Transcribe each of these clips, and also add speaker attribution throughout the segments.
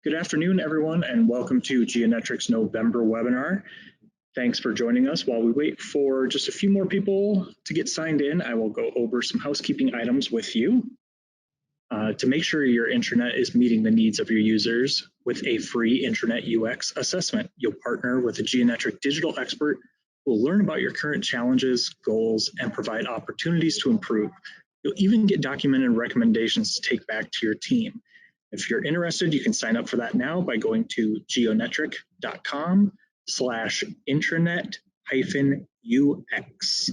Speaker 1: Good afternoon, everyone, and welcome to Geonetrics November webinar. Thanks for joining us. While we wait for just a few more people to get signed in, I will go over some housekeeping items with you. To make sure your intranet is meeting the needs of your users with a free intranet UX assessment, you'll partner with a Geonetric digital expert who will learn about your current challenges, goals, and provide opportunities to improve. You'll even get documented recommendations to take back to your team. If you're interested, you can sign up for that now by going to geonetric.com/intranet-UX.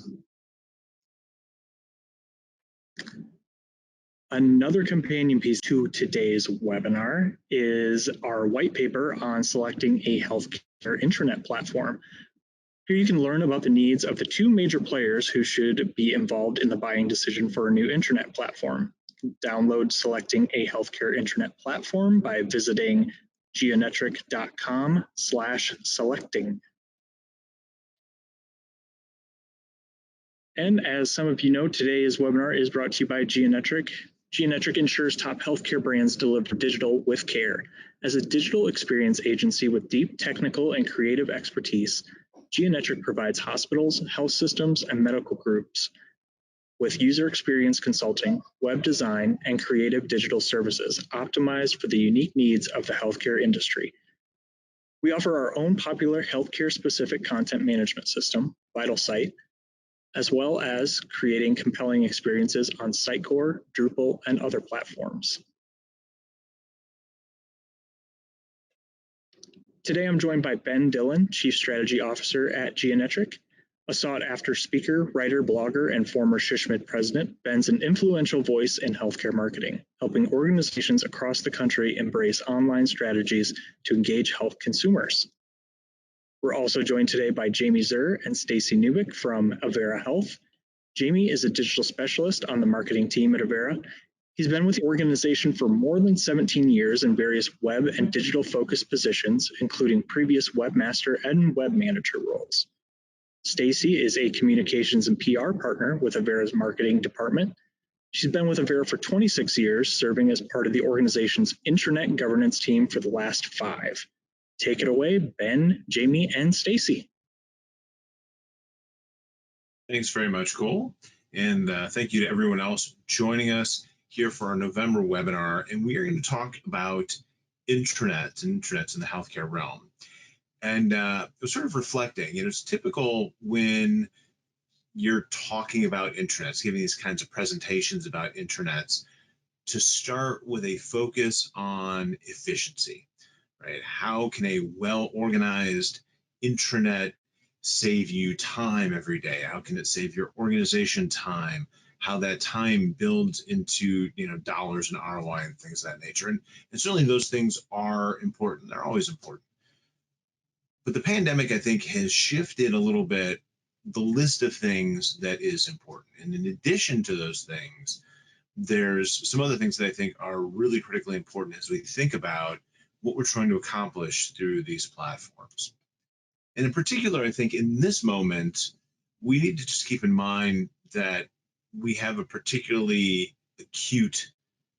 Speaker 1: Another companion piece to today's webinar is our white paper on selecting a healthcare intranet platform. Here you can learn about the needs of the two major players who should be involved in the buying decision for a new intranet platform. Download selecting a healthcare intranet platform by visiting geonetric.com/selecting. And as some of you know, today's webinar is brought to you by Geonetric. Geonetric ensures top healthcare brands deliver digital with care. As a digital experience agency with deep technical and creative expertise, Geonetric provides hospitals, health systems, and medical groups with user experience consulting, web design, and creative digital services optimized for the unique needs of the healthcare industry. We offer our own popular healthcare-specific content management system, VitalSite, as well as creating compelling experiences on Sitecore, Drupal, and other platforms. Today, I'm joined by Ben Dillon, Chief Strategy Officer at Geonetric. A sought-after speaker, writer, blogger, and former Shishmid president, Ben's an influential voice in healthcare marketing, helping organizations across the country embrace online strategies to engage health consumers. We're also joined today by Jamie Zur and Stacy Newbick from Avera Health. Jamie is a digital specialist on the marketing team at Avera. He's been with the organization for more than 17 years in various web and digital-focused positions, including previous webmaster and web manager roles. Stacy is a communications and PR partner with Avera's marketing department. She's been with Avera for 26 years, serving as part of the organization's intranet governance team for the last 5. Take it away, Ben, Jamie, and Stacy.
Speaker 2: Thanks very much, Cole. And thank you to everyone else joining us here for our November webinar. And we are going to talk about intranets and intranets in the healthcare realm. And sort of reflecting, it's typical when you're talking about intranets, giving these kinds of presentations about intranets, to start with a focus on efficiency, right? How can a well-organized intranet save you time every day? How can it save your organization time? How that time builds into dollars and ROI and things of that nature. And certainly those things are important. They're always important. But the pandemic, I think, has shifted a little bit the list of things that is important. And in addition to those things, there's some other things that I think are really critically important as we think about what we're trying to accomplish through these platforms. And in particular, I think in this moment, we need to just keep in mind that we have a particularly acute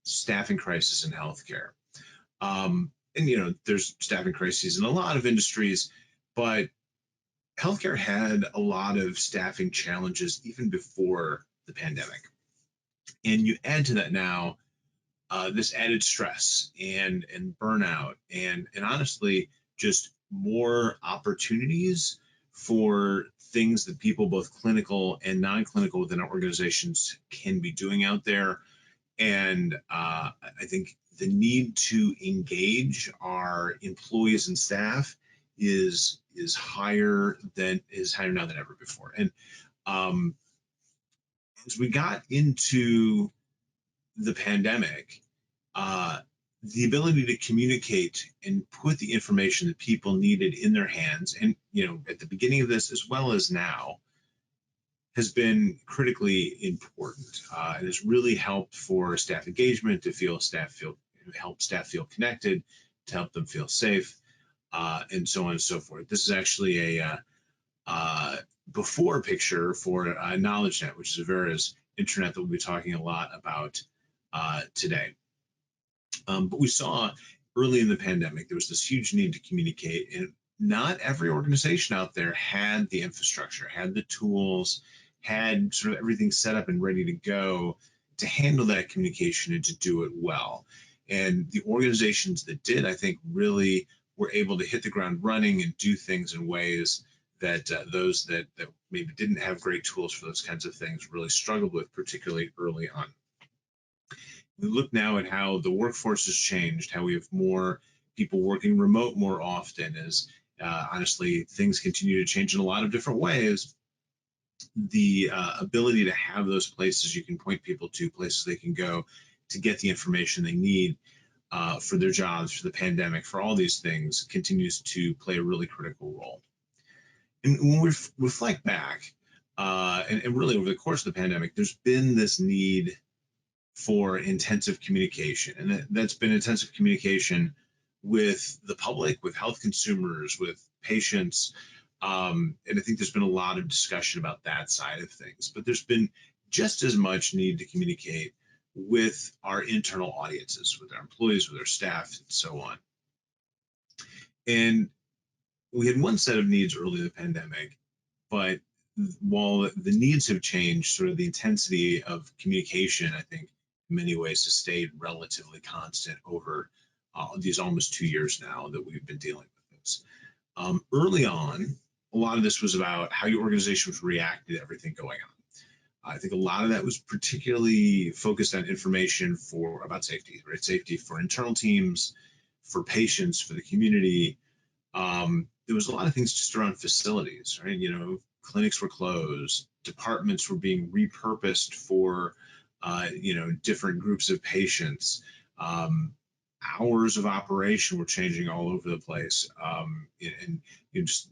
Speaker 2: staffing crisis in healthcare. And there's staffing crises in a lot of industries, but healthcare had a lot of staffing challenges even before the pandemic. And you add to that now this added stress and burnout and honestly just more opportunities for things that people, both clinical and non-clinical within our organizations, can be doing out there. And I think the need to engage our employees and staff is higher now than ever before. And as we got into the pandemic, the ability to communicate and put the information that people needed in their hands, and at the beginning of this as well as now, has been critically important. It has really helped for staff engagement, to help staff feel connected, to help them feel safe, and so on and so forth. This is actually a before picture for KnowledgeNet, which is Avera's intranet that we'll be talking a lot about today. But we saw early in the pandemic, there was this huge need to communicate, and not every organization out there had the infrastructure, had the tools, had sort of everything set up and ready to go to handle that communication and to do it well. And the organizations that did, I think, really were able to hit the ground running and do things in ways that those that maybe didn't have great tools for those kinds of things really struggled with, particularly early on. We look now at how the workforce has changed, how we have more people working remote more often as honestly things continue to change in a lot of different ways. The ability to have those places you can point people to, places they can go to get the information they need for their jobs, for the pandemic, for all these things, continues to play a really critical role. And when we reflect back, and really over the course of the pandemic, there's been this need for intensive communication. And that's been intensive communication with the public, with health consumers, with patients. And I think there's been a lot of discussion about that side of things. But there's been just as much need to communicate with our internal audiences, with our employees, with our staff, and so on. And we had one set of needs early in the pandemic, but while the needs have changed, sort of the intensity of communication, I think, in many ways has stayed relatively constant over these almost 2 years now that we've been dealing with this. Early on, a lot of this was about how your organization was reacting to everything going on. I think a lot of that was particularly focused on information for about safety, right? Safety for internal teams, for patients, for the community. There was a lot of things just around facilities, right? Clinics were closed, departments were being repurposed for, different groups of patients. Hours of operation were changing all over the place, and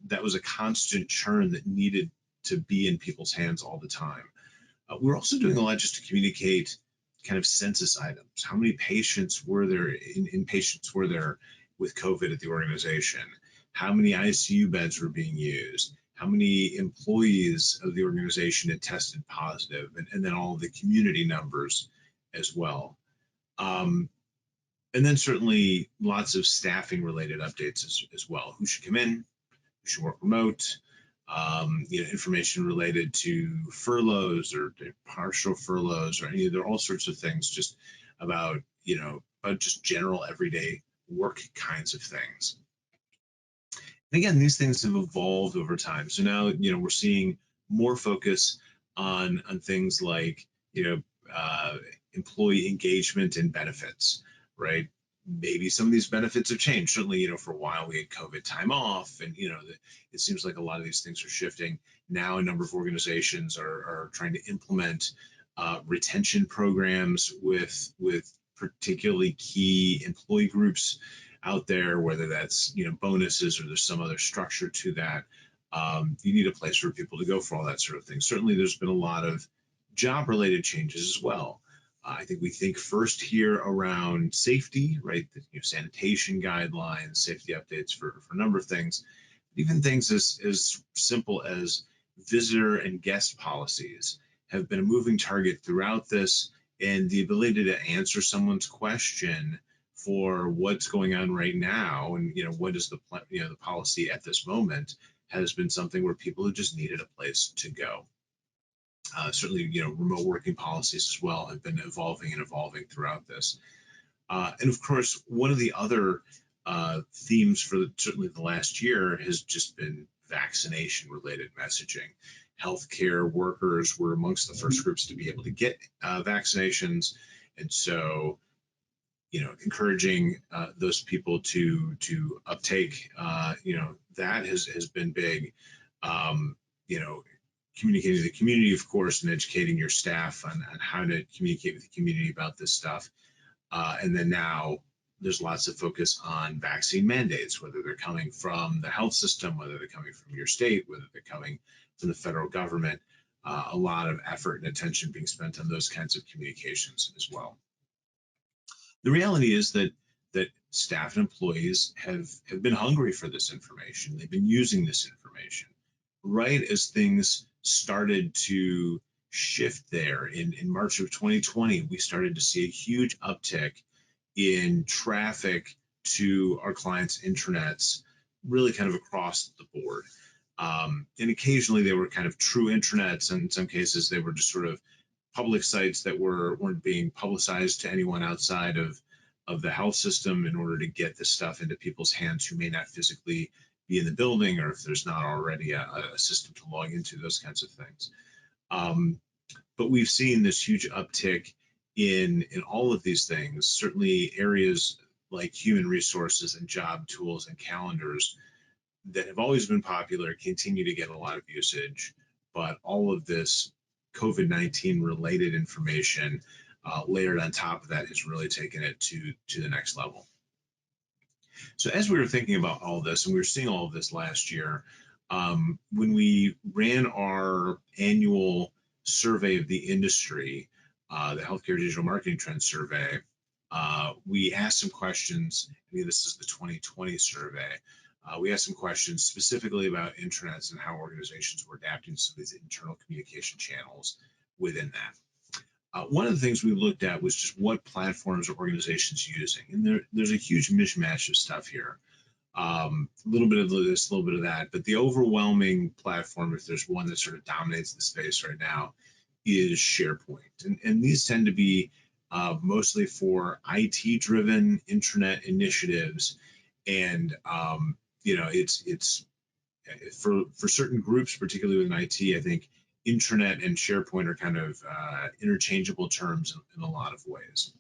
Speaker 2: that was a constant churn that needed to be in people's hands all the time. We're also doing a lot just to communicate kind of census items. How many patients were there, inpatients were there with COVID at the organization? How many ICU beds were being used? How many employees of the organization had tested positive? And then all of the community numbers as well. And then certainly lots of staffing related updates as well. Who should come in? Who should work remote? Information related to furloughs or partial furloughs or there are all sorts of things just about just general everyday work kinds of things. And again, these things have evolved over time. So now we're seeing more focus on things like employee engagement and benefits, right? Maybe some of these benefits have changed. Certainly, for a while we had COVID time off, and it seems like a lot of these things are shifting. Now, a number of organizations are trying to implement retention programs with particularly key employee groups out there, whether that's bonuses or there's some other structure to that. You need a place for people to go for all that sort of thing. Certainly, there's been a lot of job-related changes as well. I think we think first here around safety, right? Sanitation guidelines, safety updates for a number of things, even things as simple as visitor and guest policies have been a moving target throughout this, and the ability to answer someone's question for what's going on right now and what is the policy at this moment has been something where people have just needed a place to go. Certainly, remote working policies as well have been evolving throughout this. And of course, one of the other themes for certainly the last year has just been vaccination related messaging. Healthcare workers were amongst the first groups to be able to get vaccinations. And so, encouraging those people to uptake, that has been big. Communicating to the community, of course, and educating your staff on how to communicate with the community about this stuff. And then now there's lots of focus on vaccine mandates, whether they're coming from the health system, whether they're coming from your state, whether they're coming from the federal government. A lot of effort and attention being spent on those kinds of communications as well. The reality is that staff and employees have been hungry for this information. They've been using this information. Right as things started to shift there in March of 2020, we started to see a huge uptick in traffic to our clients' intranets, really kind of across the board. And occasionally they were kind of true intranets, and in some cases they were just sort of public sites that weren't being publicized to anyone outside of the health system in order to get this stuff into people's hands who may not physically be in the building, or if there's not already a system to log into, those kinds of things. But we've seen this huge uptick in all of these things. Certainly areas like human resources and job tools and calendars that have always been popular continue to get a lot of usage, but all of this COVID-19 related information layered on top of that has really taken it to the next level. So as we were thinking about all this, and we were seeing all of this last year, when we ran our annual survey of the industry, the Healthcare Digital Marketing Trends Survey, we asked some questions. I mean, this is the 2020 survey. We asked some questions specifically about intranets and how organizations were adapting to these internal communication channels within that. One of the things we looked at was just what platforms are organizations using, and there's a huge mismatch of stuff here. A little bit of this, a little bit of that, but the overwhelming platform, if there's one that sort of dominates the space right now, is SharePoint, and these tend to be mostly for IT-driven intranet initiatives, and it's for certain groups, particularly within IT. I think intranet and SharePoint are kind of interchangeable terms in a lot of ways.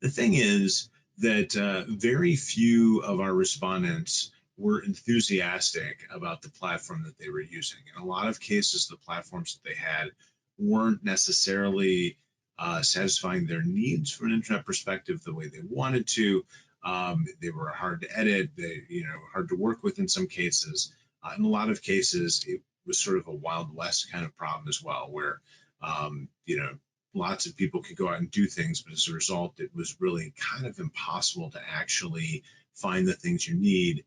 Speaker 2: The thing is that very few of our respondents were enthusiastic about the platform that they were using. In a lot of cases, the platforms that they had weren't necessarily satisfying their needs from an internet perspective the way they wanted to. They were hard to edit, hard to work with in some cases. In a lot of cases, it was sort of a Wild West kind of problem as well, where lots of people could go out and do things, but as a result, it was really kind of impossible to actually find the things you need,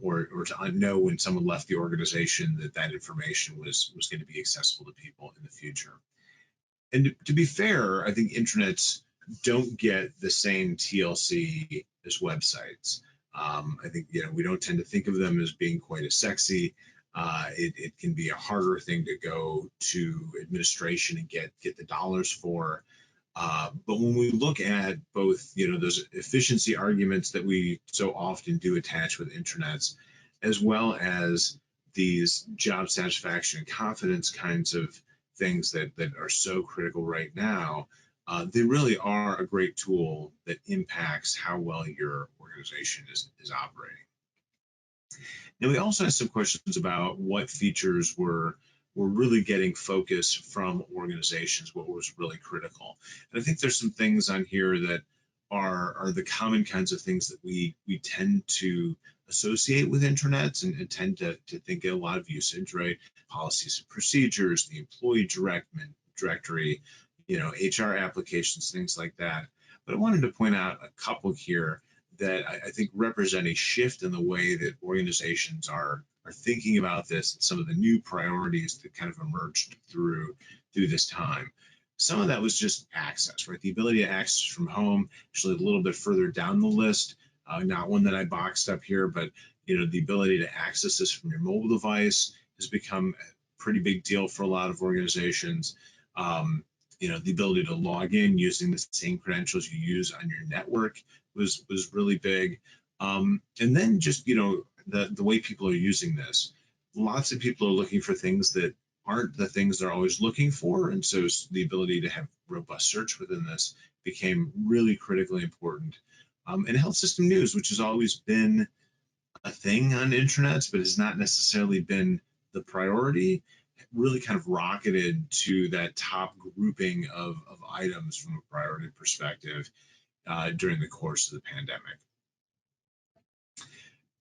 Speaker 2: or to know when someone left the organization that information was going to be accessible to people in the future. And to be fair, I think intranets don't get the same TLC as websites. I think we don't tend to think of them as being quite as sexy. It can be a harder thing to go to administration and get the dollars for. But when we look at both, those efficiency arguments that we so often do attach with intranets, as well as these job satisfaction and confidence kinds of things that are so critical right now, they really are a great tool that impacts how well your organization is operating. Now, we also had some questions about what features were really getting focus from organizations, what was really critical. And I think there's some things on here that are the common kinds of things that we tend to associate with intranets and tend to think a lot of usage, right? Policies and procedures, the employee directory, HR applications, things like that. But I wanted to point out a couple here that I think represent a shift in the way that organizations are thinking about this, and some of the new priorities that kind of emerged through this time. Some of that was just access, right? The ability to access from home, actually a little bit further down the list, not one that I boxed up here, but the ability to access this from your mobile device has become a pretty big deal for a lot of organizations. The ability to log in using the same credentials you use on your network was really big. And then just, the way people are using this. Lots of people are looking for things that aren't the things they're always looking for. And so the ability to have robust search within this became really critically important. And health system news, which has always been a thing on intranets, but has not necessarily been the priority, really kind of rocketed to that top grouping of items from a priority perspective during the course of the pandemic.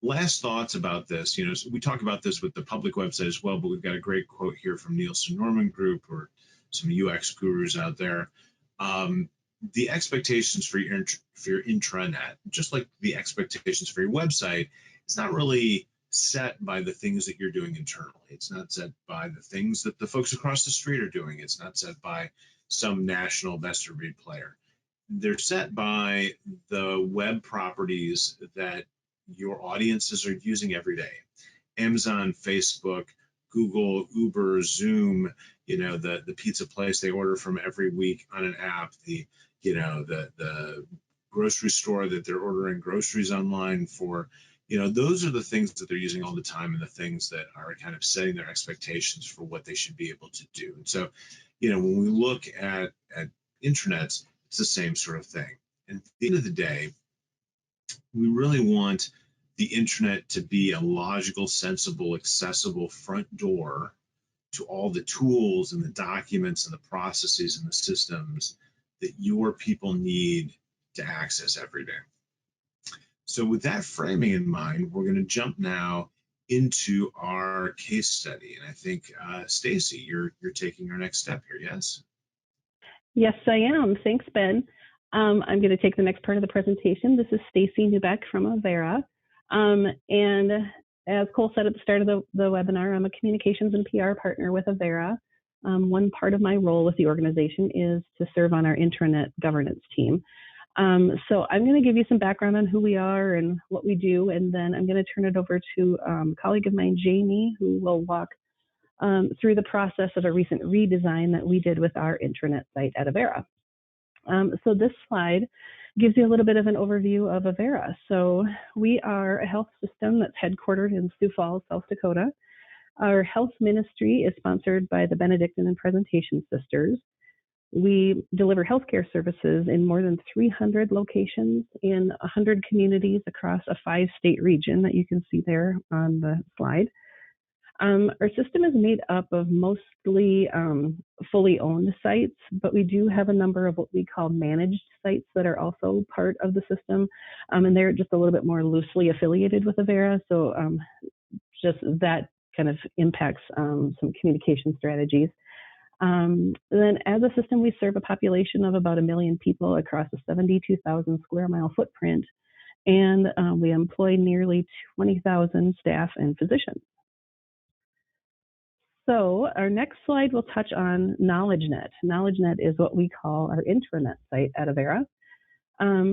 Speaker 2: Last thoughts about this, so we talk about this with the public website as well, but we've got a great quote here from Nielsen Norman Group, or some UX gurus out there. The expectations for your intranet, just like the expectations for your website, it's not really set by the things that you're doing internally. It's not set by the things that the folks across the street are doing. It's not set by some national best of breed player. they're set by the web properties that your audiences are using every day. Amazon, Facebook, Google, Uber, Zoom, the pizza place they order from every week on an app, the grocery store that they're ordering groceries online for. Those are the things that they're using all the time, and the things that are kind of setting their expectations for what they should be able to do. And so, when we look at intranets, it's the same sort of thing. And at the end of the day, we really want the intranet to be a logical, sensible, accessible front door to all the tools and the documents and the processes and the systems that your people need to access every day. So with that framing in mind, we're going to jump now into our case study. And I think, Stacy, you're taking our next step here, yes?
Speaker 3: Yes, I am. Thanks, Ben. I'm going to take the next part of the presentation. This is Stacy Newbeck from Avera. And as Cole said at the start of the webinar, I'm a communications and PR partner with Avera. One part of my role with the organization is to serve on our intranet governance team. So I'm going to give you some background on who we are and what we do, and then I'm going to turn it over to a colleague of mine, Jamie, who will walk through the process of a recent redesign that we did with our intranet site at Avera. So this slide gives you a little bit of an overview of Avera. So we are a health system that's headquartered in Sioux Falls, South Dakota. Our health ministry is sponsored by the Benedictine and Presentation Sisters. We deliver healthcare services in more than 300 locations in 100 communities across a 5-state region that you can see there on the slide. Our system is made up of mostly fully owned sites, but we do have a number of what we call managed sites that are also part of the system, and they're just a little bit more loosely affiliated with Avera, so just that kind of impacts some communication strategies. Then as a system, we serve a population of about 1 million people across a 72,000 square mile footprint, and we employ nearly 20,000 staff and physicians. So our next slide will touch on KnowledgeNet. KnowledgeNet is what we call our intranet site at Avera.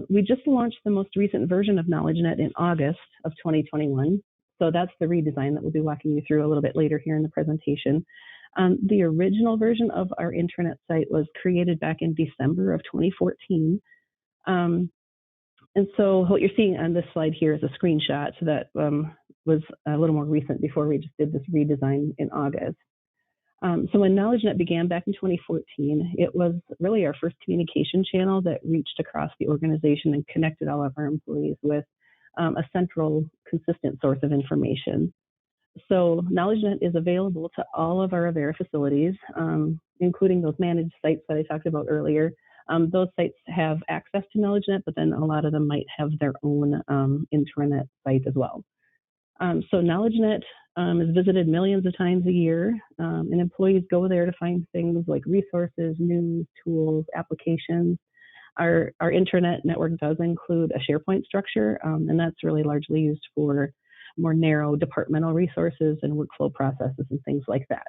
Speaker 3: We just launched the most recent version of KnowledgeNet in August of 2021. So that's the redesign that we'll be walking you through a little bit later here in the presentation. The original version of our intranet site was created back in December of 2014. And so what you're seeing on this slide here is a screenshot that was a little more recent before we just did this redesign in August. So when KnowledgeNet began back in 2014, it was really our first communication channel that reached across the organization and connected all of our employees with a central, consistent source of information. So KnowledgeNet is available to all of our Avera facilities, including those managed sites that I talked about earlier. Those sites have access to KnowledgeNet, but then a lot of them might have their own intranet site as well. So KnowledgeNet is visited millions of times a year, and employees go there to find things like resources, news, tools, applications. Our intranet network does include a SharePoint structure, and that's really largely used for more narrow departmental resources and workflow processes and things like that.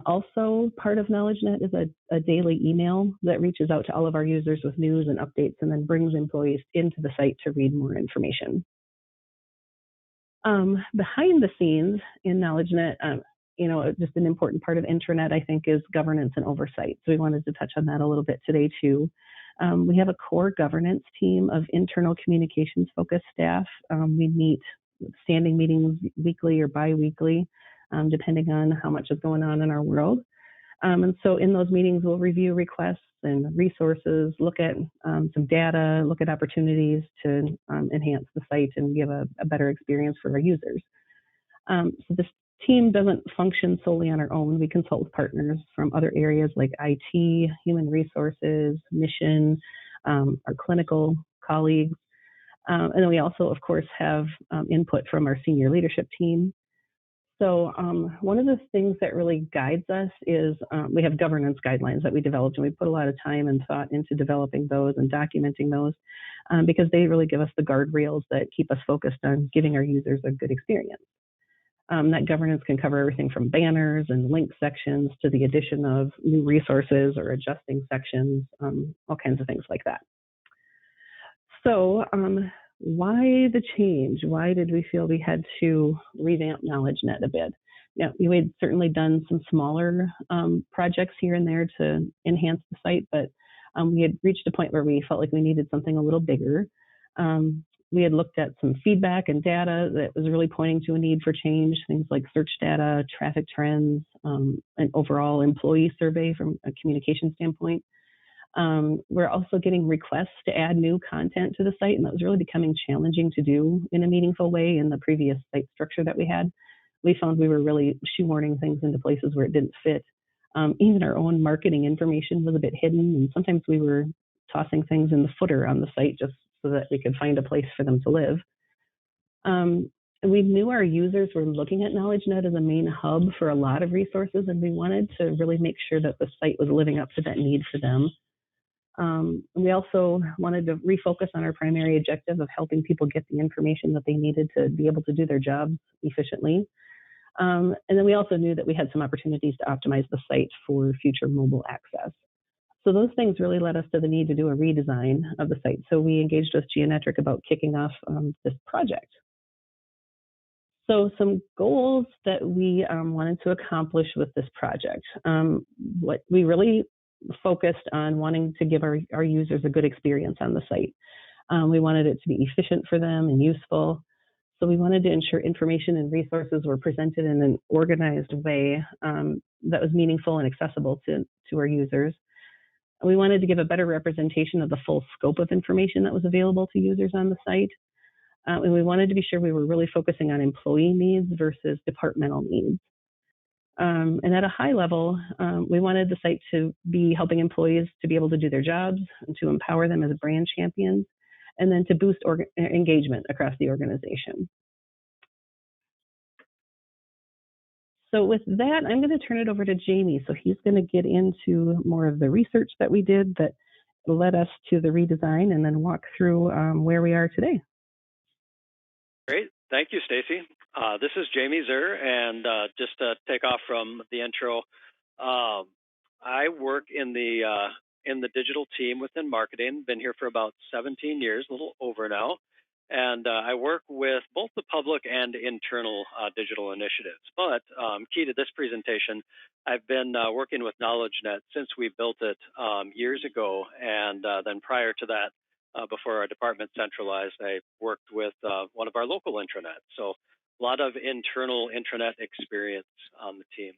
Speaker 3: Also, part of KnowledgeNet is a daily email that reaches out to all of our users with news and updates and then brings employees into the site to read more information. Behind the scenes in KnowledgeNet, just an important part of intranet, I think, is governance and oversight. So we wanted to touch on that a little bit today too. We have a core governance team of internal communications focused staff. We meet standing meetings weekly or bi-weekly, depending on how much is going on in our world. And so in those meetings, we'll review requests and resources, look at some data, look at opportunities to enhance the site and give a better experience for our users. So this team doesn't function solely on our own. We consult with partners from other areas like IT, human resources, mission, our clinical colleagues. And then we also, of course, have input from our senior leadership team. So one of the things that really guides us is we have governance guidelines that we developed, and we put a lot of time and thought into developing those and documenting those because they really give us the guardrails that keep us focused on giving our users a good experience. That governance can cover everything from banners and link sections to the addition of new resources or adjusting sections, all kinds of things like that. So why the change? Why did we feel we had to revamp KnowledgeNet a bit? Now, we had certainly done some smaller projects here and there to enhance the site, but we had reached a point where we felt like we needed something a little bigger. We had looked at some feedback and data that was really pointing to a need for change, things like search data, traffic trends, an overall employee survey from a communication standpoint. We're also getting requests to add new content to the site, and that was really becoming challenging to do in a meaningful way in the previous site structure that we had. We found we were really shoehorning things into places where it didn't fit. Even our own marketing information was a bit hidden, and sometimes we were tossing things in the footer on the site just so that we could find a place for them to live. We knew our users were looking at KnowledgeNet as a main hub for a lot of resources, and we wanted to really make sure that the site was living up to that need for them. We also wanted to refocus on our primary objective of helping people get the information that they needed to be able to do their jobs efficiently. And then we also knew that we had some opportunities to optimize the site for future mobile access. So those things really led us to the need to do a redesign of the site. So we engaged with Geonetric about kicking off this project. So some goals that we wanted to accomplish with this project. What we really focused on wanting to give our users a good experience on the site. We wanted it to be efficient for them and useful. So we wanted to ensure information and resources were presented in an organized way that was meaningful and accessible to our users. We wanted to give a better representation of the full scope of information that was available to users on the site. And we wanted to be sure we were really focusing on employee needs versus departmental needs. And at a high level, we wanted the site to be helping employees to be able to do their jobs and to empower them as brand champions, and then to boost engagement across the organization. So with that, I'm going to turn it over to Jamie. So he's going to get into more of the research that we did that led us to the redesign, and then walk through where we are today.
Speaker 4: Great. Thank you, Stacy. This is Jamie Zur, and just to take off from the intro, I work in the digital team within marketing. Been here for about 17 years, a little over now, and I work with both the public and internal digital initiatives. But key to this presentation, I've been working with KnowledgeNet since we built it years ago, and then prior to that, before our department centralized, I worked with one of our local intranets. So a lot of internal intranet experience on the team.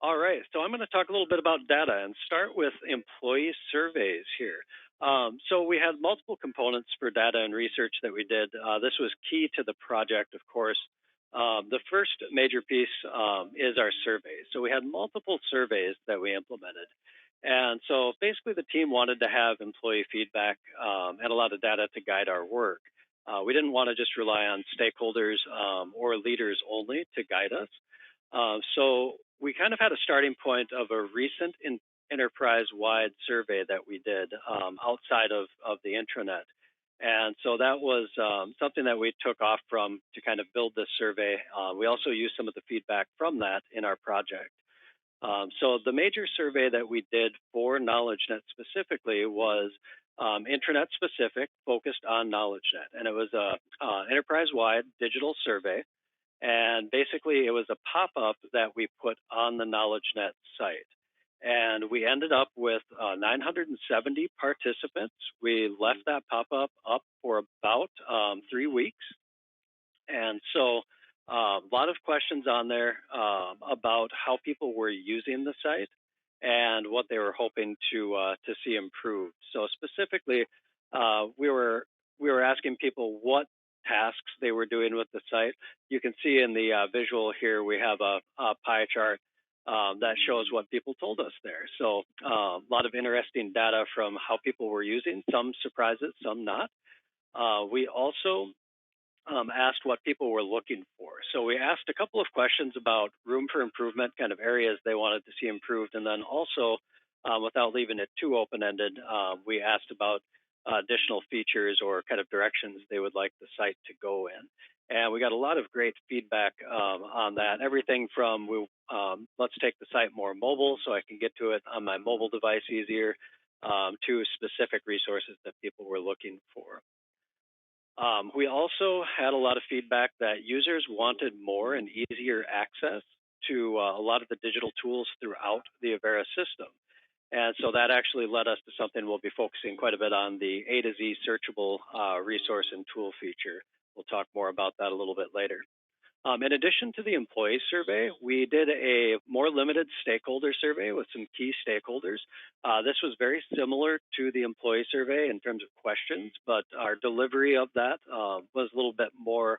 Speaker 4: All right, so I'm going to talk a little bit about data and start with employee surveys here. So we had multiple components for data and research that we did. This was key to the project, of course. The first major piece is our surveys. So we had multiple surveys that we implemented. And so basically the team wanted to have employee feedback and a lot of data to guide our work. We didn't want to just rely on stakeholders or leaders only to guide us. So we kind of had a starting point of a recent enterprise-wide survey that we did outside of the intranet. And so that was something that we took off from to kind of build this survey. We also used some of the feedback from that in our project. So the major survey that we did for KnowledgeNet specifically was intranet specific, focused on KnowledgeNet. And it was an enterprise-wide digital survey. And basically it was a pop-up that we put on the KnowledgeNet site. And we ended up with 970 participants. We left that pop-up up for about 3 weeks. And so a lot of questions on there about how people were using the site and what they were hoping to see improved. So specifically, we were asking people what tasks they were doing with the site. You can see in the visual here, we have a pie chart that shows what people told us there. So a lot of interesting data from how people were using, some surprises, some not. We also asked what people were looking for. So we asked a couple of questions about room for improvement, kind of areas they wanted to see improved. And then also, without leaving it too open-ended, we asked about additional features or kind of directions they would like the site to go in. And we got a lot of great feedback on that. Everything from let's take the site more mobile so I can get to it on my mobile device easier, to specific resources that people were looking for. We also had a lot of feedback that users wanted more and easier access to a lot of the digital tools throughout the Avera system. And so that actually led us to something we'll be focusing quite a bit on, the A to Z searchable resource and tool feature. We'll talk more about that a little bit later. In addition to the employee survey, we did a more limited stakeholder survey with some key stakeholders. This was very similar to the employee survey in terms of questions, but our delivery of that was a little bit more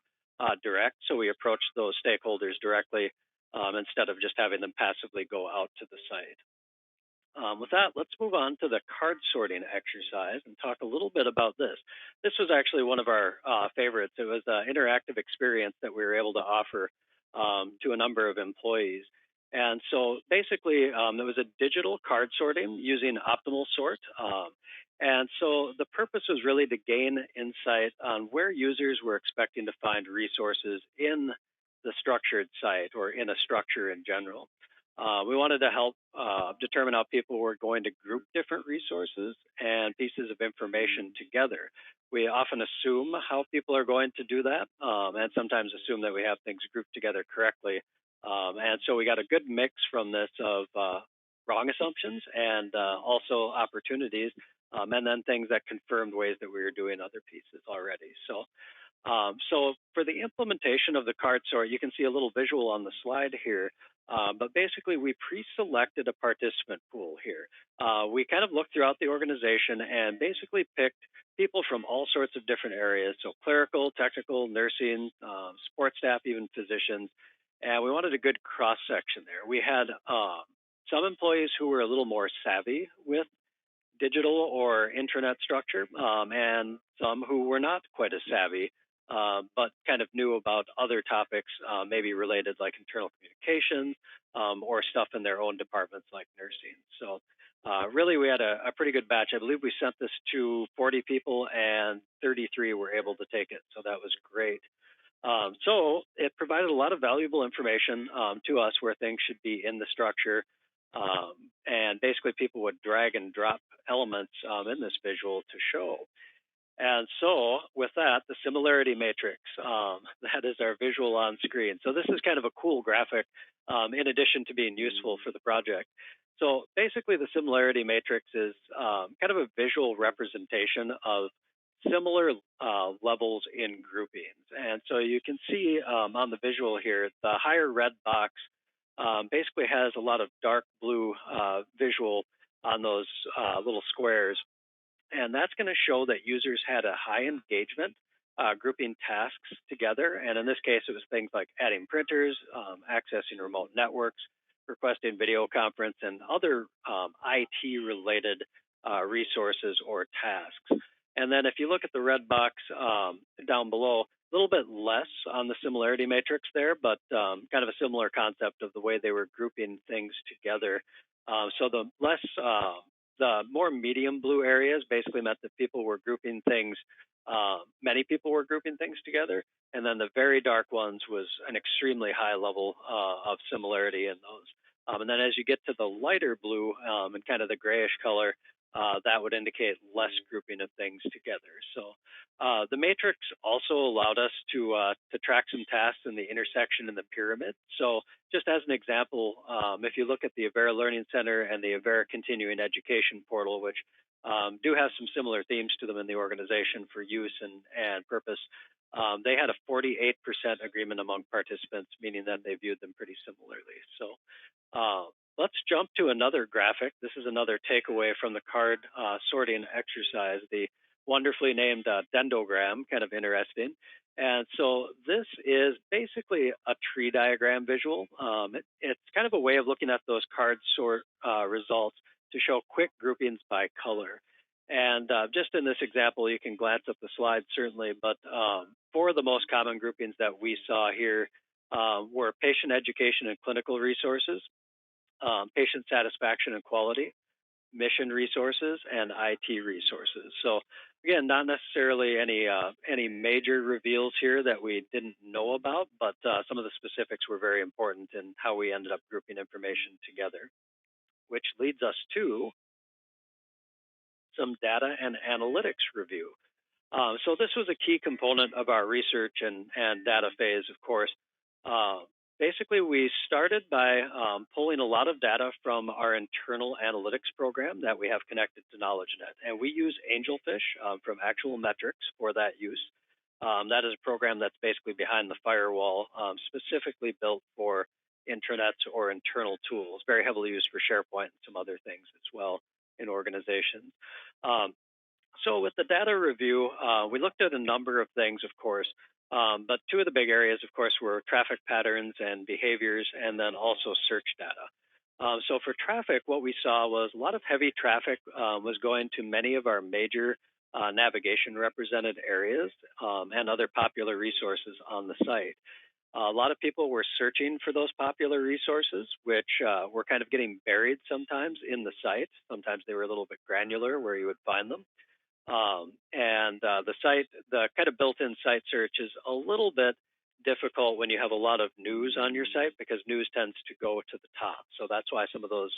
Speaker 4: direct. So we approached those stakeholders directly instead of just having them passively go out to the site. With that, let's move on to the card sorting exercise and talk a little bit about this. This was actually one of our favorites. It was an interactive experience that we were able to offer to a number of employees. And so basically, there was a digital card sorting using Optimal Sort. And so the purpose was really to gain insight on where users were expecting to find resources in the structured site or in a structure in general. We wanted to help determine how people were going to group different resources and pieces of information together. We often assume how people are going to do that, and sometimes assume that we have things grouped together correctly. And so we got a good mix from this of wrong assumptions and also opportunities, and then things that confirmed ways that we were doing other pieces already. So for the implementation of the card sort, you can see a little visual on the slide here. But basically, we pre-selected a participant pool here. We kind of looked throughout the organization and basically picked people from all sorts of different areas, so clerical, technical, nursing, support staff, even physicians, and we wanted a good cross-section there. We had some employees who were a little more savvy with digital or intranet structure, and some who were not quite as savvy, but kind of knew about other topics, maybe related like internal communications or stuff in their own departments like nursing. So really we had a pretty good batch. I believe we sent this to 40 people and 33 were able to take it. So that was great. So it provided a lot of valuable information to us where things should be in the structure. And basically people would drag and drop elements in this visual to show. And so with that, the similarity matrix, that is our visual on screen. So this is kind of a cool graphic in addition to being useful for the project. So basically the similarity matrix is kind of a visual representation of similar levels in groupings. And so you can see on the visual here, the higher red box basically has a lot of dark blue visual on those little squares. And that's going to show that users had a high engagement grouping tasks together. And in this case, it was things like adding printers, accessing remote networks, requesting video conference, and other IT-related resources or tasks. And then if you look at the red box down below, a little bit less on the similarity matrix there, but kind of a similar concept of the way they were grouping things together. So the more medium blue areas basically meant that people were grouping things, many people were grouping things together. And then the very dark ones was an extremely high level of similarity in those. And then as you get to the lighter blue and kind of the grayish color, that would indicate less grouping of things together. So the matrix also allowed us to track some tasks in the intersection in the pyramid. So just as an example, if you look at the Avera Learning Center and the Avera Continuing Education Portal, which do have some similar themes to them in the organization for use and purpose, they had a 48% agreement among participants, meaning that they viewed them pretty similarly. So let's jump to another graphic. This is another takeaway from the card sorting exercise, the wonderfully named dendrogram, kind of interesting. And so this is basically a tree diagram visual. It's kind of a way of looking at those card sort results to show quick groupings by color. And just in this example, you can glance up the slide certainly, but four of the most common groupings that we saw here were patient education and clinical resources, patient satisfaction and quality, mission resources, and IT resources. So again, not necessarily any major reveals here that we didn't know about, but some of the specifics were very important in how we ended up grouping information together, which leads us to some data and analytics review. So this was a key component of our research and data phase, of course. Basically, we started by pulling a lot of data from our internal analytics program that we have connected to KnowledgeNet. And we use Angelfish from Actual Metrics for that use. That is a program that's basically behind the firewall, specifically built for intranets or internal tools, very heavily used for SharePoint and some other things as well in organizations. So with the data review, we looked at a number of things, of course, but two of the big areas, of course, were traffic patterns and behaviors, and then also search data. So for traffic, what we saw was a lot of heavy traffic was going to many of our major navigation represented areas and other popular resources on the site. A lot of people were searching for those popular resources, which were kind of getting buried sometimes in the site. Sometimes they were a little bit granular where you would find them. The kind of built-in site search is a little bit difficult when you have a lot of news on your site because news tends to go to the top. So that's why some of those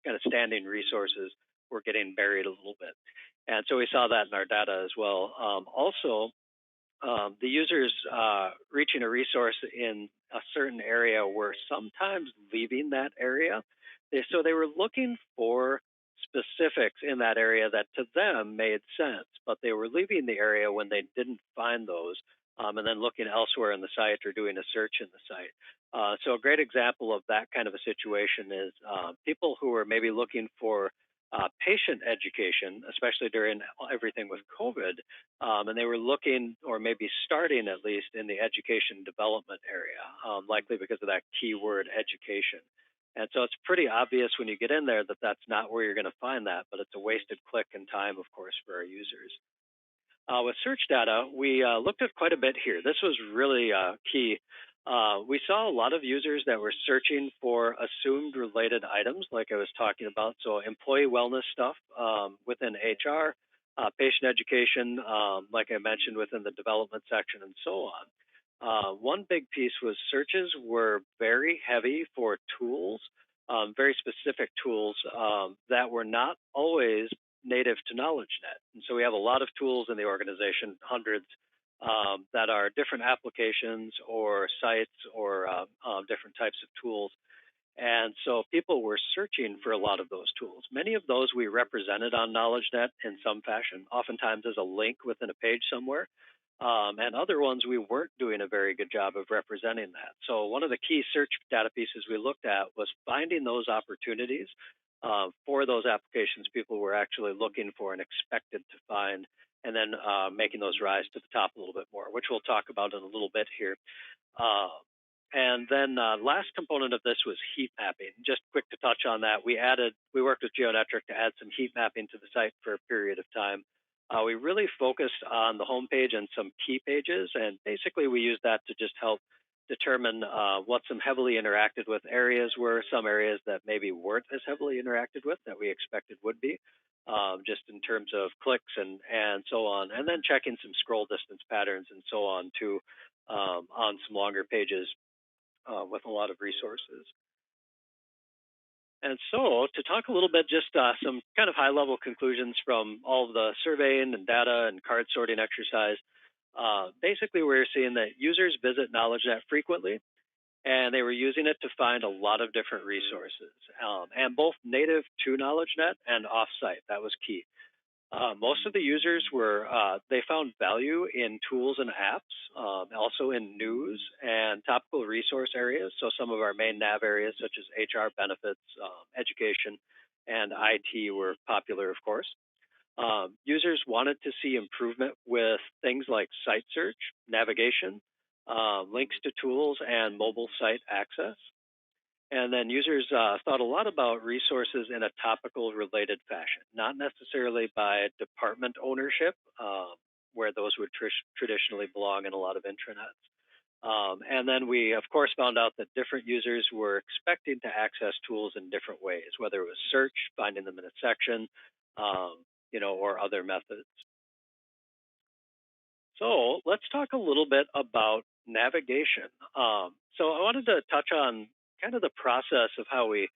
Speaker 4: kind of standing resources were getting buried a little bit. And so we saw that in our data as well. The users reaching a resource in a certain area were sometimes leaving that area. So they were looking for specifics in that area that to them made sense, but they were leaving the area when they didn't find those and then looking elsewhere in the site or doing a search in the site. So a great example of that kind of a situation is people who are maybe looking for patient education, especially during everything with COVID, and they were looking or maybe starting at least in the education development area, likely because of that keyword education. And so it's pretty obvious when you get in there that that's not where you're going to find that, but it's a wasted click and time, of course, for our users. With search data, we looked at quite a bit here. This was really key. We saw a lot of users that were searching for assumed related items, like I was talking about. So employee wellness stuff within HR, patient education, like I mentioned, within the development section, and so on. One big piece was searches were very heavy for tools, very specific tools that were not always native to KnowledgeNet. And so we have a lot of tools in the organization, hundreds, that are different applications or sites or different types of tools. And so people were searching for a lot of those tools. Many of those we represented on KnowledgeNet in some fashion, oftentimes as a link within a page somewhere. And other ones we weren't doing a very good job of representing that. So one of the key search data pieces we looked at was finding those opportunities for those applications people were actually looking for and expected to find, and then making those rise to the top a little bit more, which we'll talk about in a little bit here. And then last component of this was heat mapping. Just quick to touch on that, we worked with Geonetric to add some heat mapping to the site for a period of time. We really focused on the homepage and some key pages, and basically we used that to just help determine what some heavily interacted with areas were, some areas that maybe weren't as heavily interacted with that we expected would be, just in terms of clicks and so on, and then checking some scroll distance patterns and so on too on some longer pages with a lot of resources. And so to talk a little bit, just some kind of high-level conclusions from all of the surveying and data and card sorting exercise. Basically, we're seeing that users visit KnowledgeNet frequently, and they were using it to find a lot of different resources, and both native to KnowledgeNet and off-site. That was key. Most of the users they found value in tools and apps, also in news and topical resource areas. So some of our main nav areas, such as HR, benefits, education, and IT were popular, of course. Users wanted to see improvement with things like site search, navigation, links to tools, and mobile site access. And then users thought a lot about resources in a topical related fashion, not necessarily by department ownership, where those would traditionally belong in a lot of intranets. And then we, of course, found out that different users were expecting to access tools in different ways, whether it was search, finding them in a section, or other methods. So let's talk a little bit about navigation. So I wanted to touch on kind of the process of how we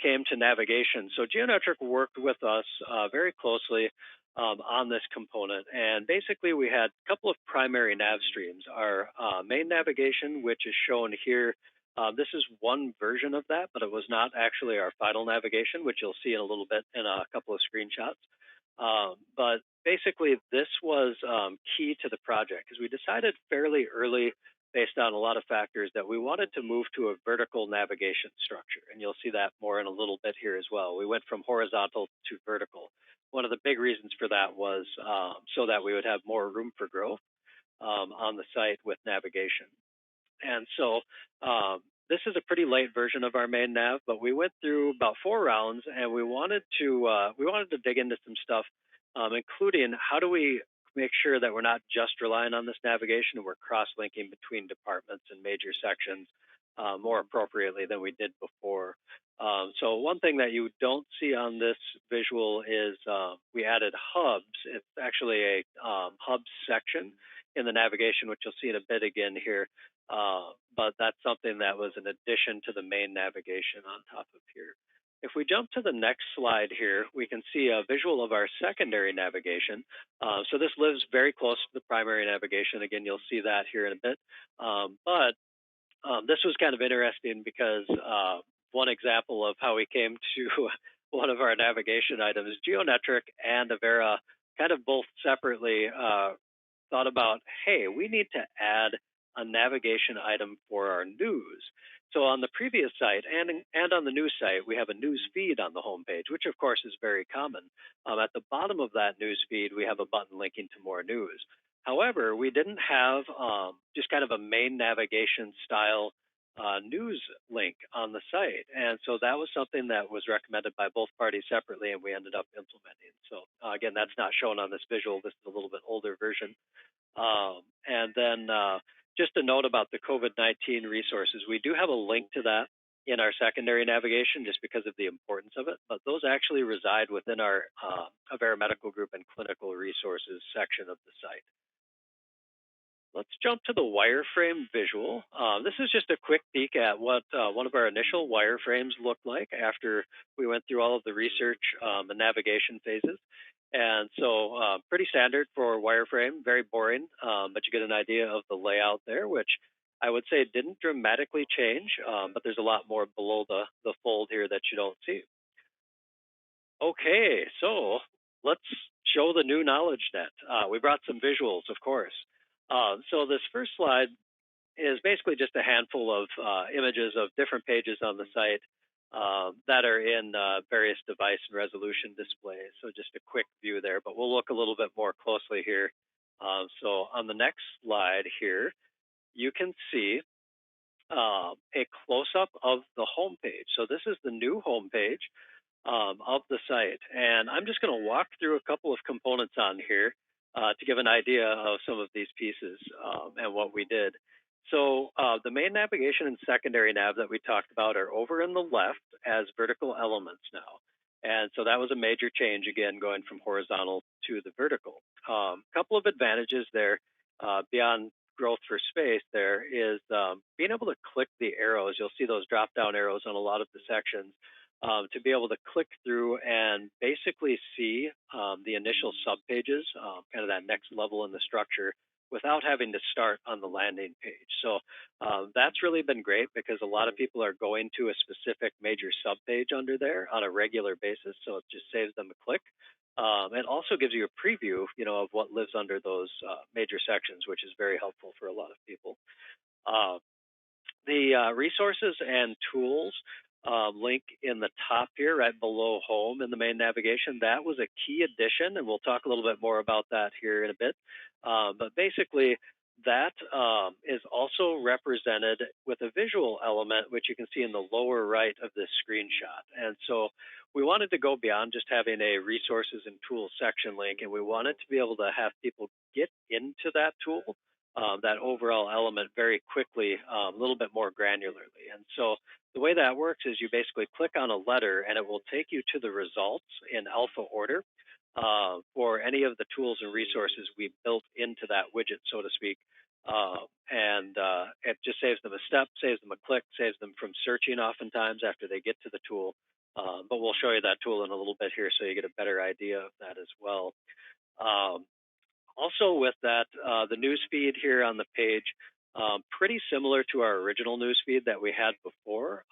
Speaker 4: came to navigation. So Geonetric worked with us very closely on this component. And basically we had a couple of primary nav streams. Our main navigation, which is shown here. This is one version of that, but it was not actually our final navigation, which you'll see in a little bit in a couple of screenshots. But basically, this was key to the project because we decided fairly early, based on a lot of factors, that we wanted to move to a vertical navigation structure. And you'll see that more in a little bit here as well. We went from horizontal to vertical. One of the big reasons for that was so that we would have more room for growth on the site with navigation. And so this is a pretty late version of our main nav, but we went through about 4 rounds, and we wanted to dig into some stuff, including how do we make sure that we're not just relying on this navigation and we're cross-linking between departments and major sections more appropriately than we did before. So one thing that you don't see on this visual is we added hubs. It's actually a hubs section in the navigation, which you'll see in a bit again here. But that's something that was an addition to the main navigation on top of here. If we jump to the next slide here, we can see a visual of our secondary navigation. So this lives very close to the primary navigation. Again, you'll see that here in a bit. But this was kind of interesting because one example of how we came to one of our navigation items, Geonetric and Avera kind of both separately thought about, hey, we need to add a navigation item for our news. So on the previous site and on the news site, we have a news feed on the homepage, which of course is very common. At the bottom of that news feed, we have a button linking to more news. However, we didn't have just kind of a main navigation style news link on the site. And so that was something that was recommended by both parties separately, and we ended up implementing. So again, that's not shown on this visual. This is a little bit older version. And then just a note about the COVID-19 resources. We do have a link to that in our secondary navigation just because of the importance of it, but those actually reside within our Avera Medical Group and Clinical Resources section of the site. Let's jump to the wireframe visual. This is just a quick peek at what one of our initial wireframes looked like after we went through all of the research and navigation phases. And so pretty standard for wireframe, very boring, but you get an idea of the layout there, which I would say didn't dramatically change, but there's a lot more below the fold here that you don't see. Okay, so let's show the new knowledge net. We brought some visuals, of course. So this first slide is basically just a handful of images of different pages on the site that are in various device and resolution displays. So just a quick view there, but we'll look a little bit more closely here. So on the next slide here, you can see a close-up of the homepage. So this is the new homepage of the site. And I'm just going to walk through a couple of components on here to give an idea of some of these pieces and what we did. So the main navigation and secondary nav that we talked about are over in the left as vertical elements now. And so that was a major change, again, going from horizontal to the vertical. Couple of advantages there beyond growth for space there is being able to click the arrows. You'll see those drop-down arrows on a lot of the sections. To be able to click through and basically see the initial subpages, kind of that next level in the structure, without having to start on the landing page. So that's really been great because a lot of people are going to a specific major subpage under there on a regular basis, so it just saves them a click. It also gives you a preview, of what lives under those major sections, which is very helpful for a lot of people. The resources and tools link in the top here, right below home in the main navigation, that was a key addition, and we'll talk a little bit more about that here in a bit. But basically, that is also represented with a visual element, which you can see in the lower right of this screenshot. And so we wanted to go beyond just having a resources and tools section link, and we wanted to be able to have people get into that tool that overall element very quickly, a little bit more granularly. And so the way that works is you basically click on a letter and it will take you to the results in alpha order for any of the tools and resources we built into that widget, so to speak. And it just saves them a step, saves them a click, saves them from searching oftentimes after they get to the tool. But we'll show you that tool in a little bit here so you get a better idea of that as well. Also with that, the news feed here on the page, pretty similar to our original news feed that we had before,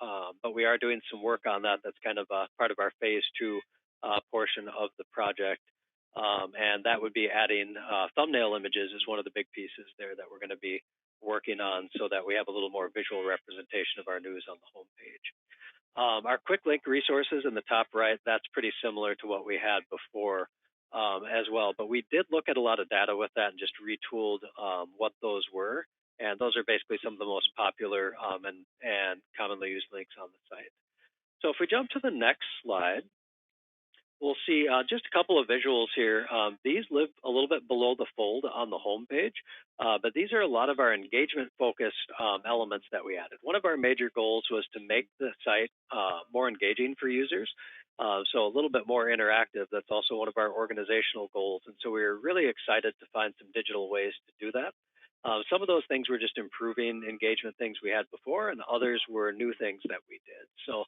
Speaker 4: but we are doing some work on that. That's kind of part of our phase 2 portion of the project. And that would be adding thumbnail images is one of the big pieces there that we're going to be working on so that we have a little more visual representation of our news on the homepage. Our quick link resources in the top right, that's pretty similar to what we had before as well. But we did look at a lot of data with that and just retooled what those were. And those are basically some of the most popular and commonly used links on the site. So if we jump to the next slide, we'll see just a couple of visuals here. These live a little bit below the fold on the home page, but these are a lot of our engagement-focused elements that we added. One of our major goals was to make the site more engaging for users, so a little bit more interactive. That's also one of our organizational goals, and so we were really excited to find some digital ways to do that. Some of those things were just improving engagement things we had before, and others were new things that we did. So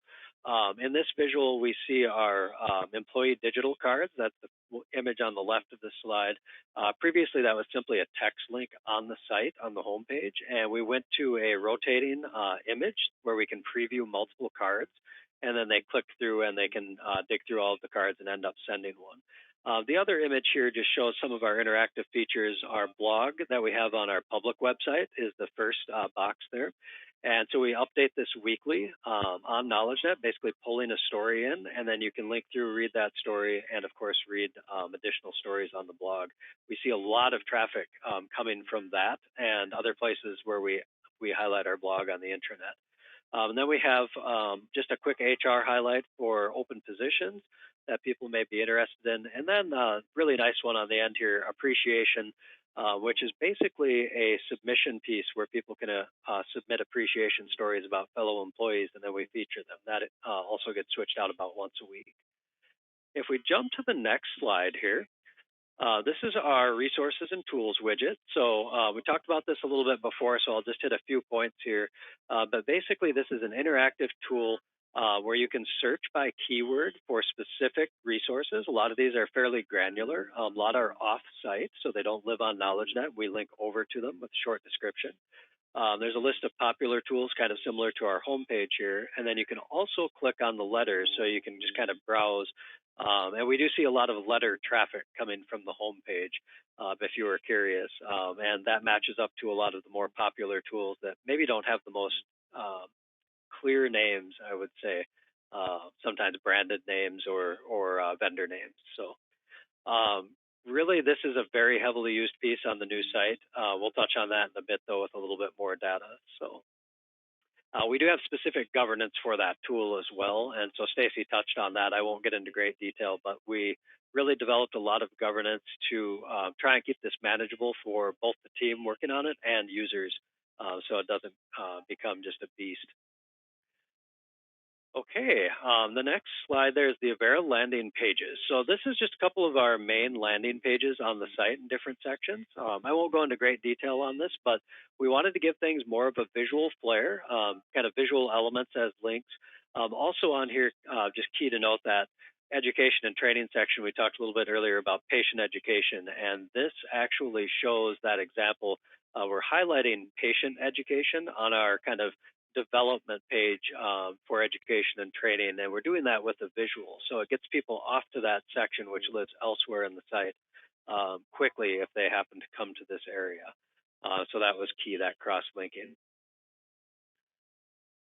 Speaker 4: in this visual, we see our employee digital cards. That's the image on the left of the slide. Previously, that was simply a text link on the site, on the home page, and we went to a rotating image where we can preview multiple cards, and then they click through and they can dig through all of the cards and end up sending one. The other image here just shows some of our interactive features. Our blog that we have on our public website is the first box there. And so we update this weekly on KnowledgeNet, basically pulling a story in, and then you can link through, read that story, and of course read additional stories on the blog. We see a lot of traffic coming from that and other places where we highlight our blog on the intranet. And then we have just a quick HR highlight for open positions that people may be interested in. And then a really nice one on the end here, appreciation, which is basically a submission piece where people can submit appreciation stories about fellow employees, and then we feature them. That also gets switched out about once a week. If we jump to the next slide here, this is our resources and tools widget. So we talked about this a little bit before, so I'll just hit a few points here. But basically, this is an interactive tool where you can search by keyword for specific resources. A lot of these are fairly granular. A lot are off-site, so they don't live on KnowledgeNet. We link over to them with a short description. There's a list of popular tools kind of similar to our homepage here. And then you can also click on the letters so you can just kind of browse. And we do see a lot of letter traffic coming from the homepage, if you were curious. And that matches up to a lot of the more popular tools that maybe don't have the most clear names, I would say, sometimes branded names or vendor names. So really, this is a very heavily used piece on the new site. We'll touch on that in a bit, though, with a little bit more data. So we do have specific governance for that tool as well. And so Stacy touched on that. I won't get into great detail, but we really developed a lot of governance to try and keep this manageable for both the team working on it and users so it doesn't become just a beast. Okay, the next slide there is the Avera landing pages. So this is just a couple of our main landing pages on the site in different sections. I won't go into great detail on this, but we wanted to give things more of a visual flair, kind of visual elements as links. Also on here, just key to note that education and training section, we talked a little bit earlier about patient education, and this actually shows that example. We're highlighting patient education on our kind of development page for education and training, and we're doing that with a visual. So it gets people off to that section, which lives elsewhere in the site, quickly if they happen to come to this area. So that was key, that cross-linking.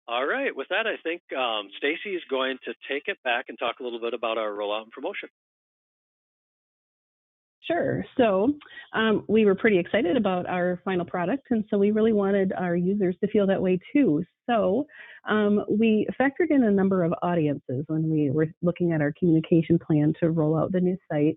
Speaker 4: All right, with that, I think Stacy is going to take it back and talk a little bit about our rollout and promotion.
Speaker 3: Sure. So we were pretty excited about our final product, and so we really wanted our users to feel that way too. So we factored in a number of audiences when we were looking at our communication plan to roll out the new site.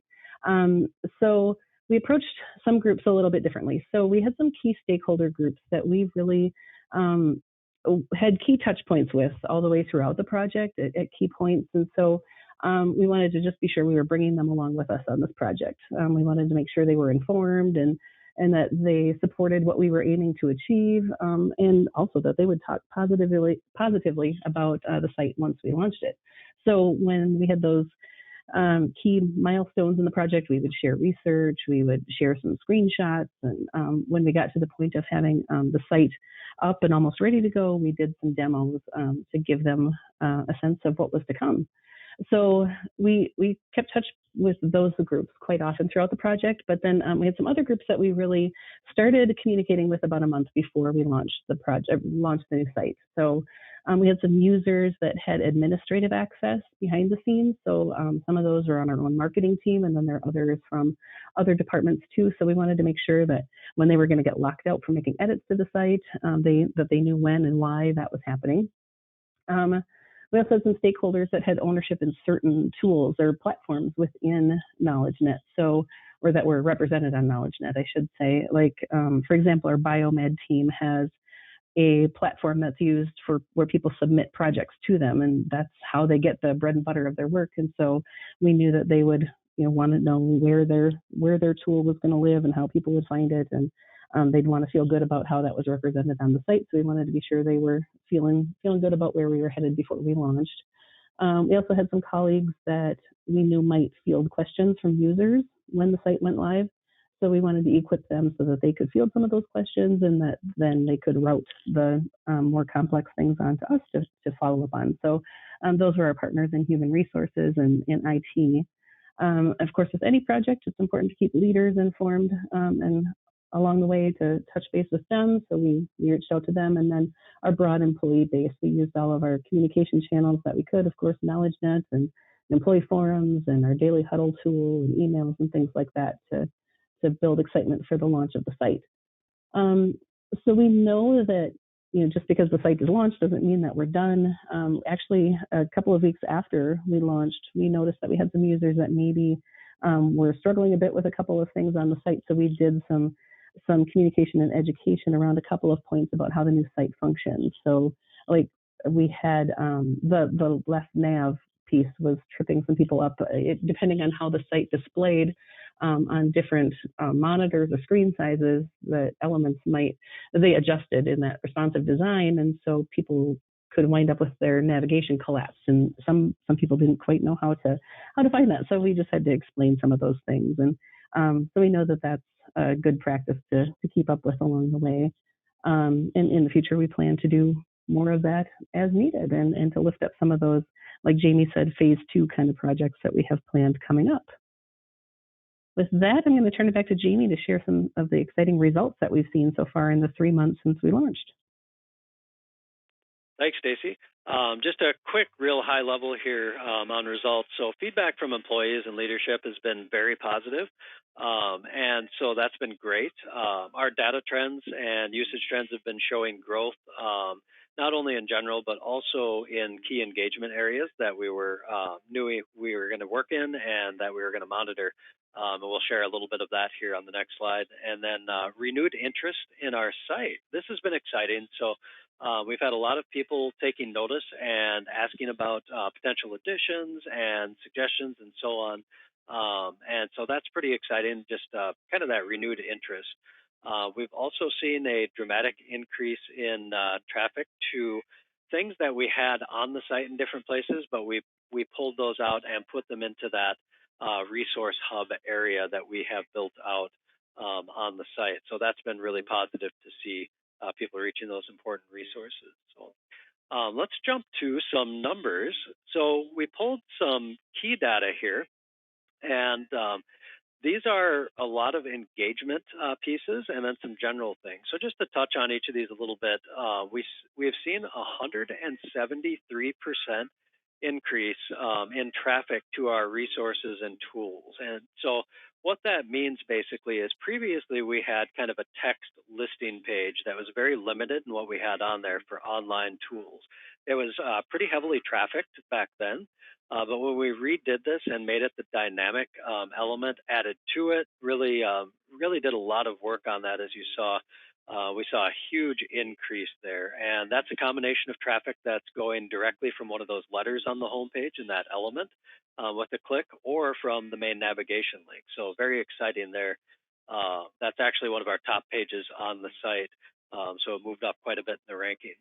Speaker 3: So we approached some groups a little bit differently. So we had some key stakeholder groups that we really had key touch points with all the way throughout the project at key points. And so we wanted to just be sure we were bringing them along with us on this project. We wanted to make sure they were informed and that they supported what we were aiming to achieve, and also that they would talk positively about the site once we launched it. So when we had those key milestones in the project, we would share research, we would share some screenshots, and when we got to the point of having the site up and almost ready to go, we did some demos to give them a sense of what was to come. So we kept touch with those groups quite often throughout the project, but then we had some other groups that we really started communicating with about a month before we launched the project, launched the new site. So we had some users that had administrative access behind the scenes. So some of those were on our own marketing team, and then there are others from other departments too. So we wanted to make sure that when they were going to get locked out from making edits to the site, that they knew when and why that was happening. We also had some stakeholders that had ownership in certain tools or platforms within KnowledgeNet, or that were represented on KnowledgeNet, I should say. Like, for example, our biomed team has a platform that's used for where people submit projects to them, and that's how they get the bread and butter of their work. And so we knew that they would, want to know where their tool was going to live and how people would find it, and they'd want to feel good about how that was represented on the site. So we wanted to be sure they were feeling good about where we were headed before we launched. We also had some colleagues that we knew might field questions from users when the site went live. So we wanted to equip them so that they could field some of those questions, and that then they could route the more complex things onto us to follow up on. So those were our partners in human resources and in IT. Of course, with any project, it's important to keep leaders informed and along the way to touch base with them. So we reached out to them, and then our broad employee base, we used all of our communication channels that we could, of course, KnowledgeNet and employee forums and our daily huddle tool and emails and things like that to build excitement for the launch of the site. So we know that, just because the site is launched doesn't mean that we're done. Actually, a couple of weeks after we launched, we noticed that we had some users that maybe were struggling a bit with a couple of things on the site. So we did some communication and education around a couple of points about how the new site functions. So like we had the left nav piece was tripping some people up. Depending on how the site displayed on different monitors or screen sizes, the elements they adjusted in that responsive design, and so people could wind up with their navigation collapsed, and some people didn't quite know how to find that. So we just had to explain some of those things, and so we know that that's a good practice to keep up with along the way. And in the future, we plan to do more of that as needed, and to lift up some of those, like Jamie said, phase 2 kind of projects that we have planned coming up. With that, I'm going to turn it back to Jamie to share some of the exciting results that we've seen so far in the 3 months since we launched.
Speaker 4: Thanks, Stacy. Just a quick, real high level here on results. So feedback from employees and leadership has been very positive, and so that's been great. Our data trends and usage trends have been showing growth, not only in general, but also in key engagement areas that we knew we were going to work in and that we were going to monitor. And we'll share a little bit of that here on the next slide. And then renewed interest in our site. This has been exciting. So we've had a lot of people taking notice and asking about potential additions and suggestions and so on. And so that's pretty exciting, just kind of that renewed interest. We've also seen a dramatic increase in traffic to things that we had on the site in different places, but we pulled those out and put them into that resource hub area that we have built out on the site. So that's been really positive to see people reaching those important resources. So let's jump to some numbers. So we pulled some key data here, and these are a lot of engagement pieces and then some general things. So just to touch on each of these a little bit, we have seen 173% increase in traffic to our resources and tools. And so what that means basically is previously we had kind of a text listing page that was very limited in what we had on there for online tools. It was pretty heavily trafficked back then. But when we redid this and made it the dynamic element added to it, really did a lot of work on that, as you saw. We saw a huge increase there, and that's a combination of traffic that's going directly from one of those letters on the homepage in that element with a click, or from the main navigation link. So very exciting there. That's actually one of our top pages on the site, so it moved up quite a bit in the ranking.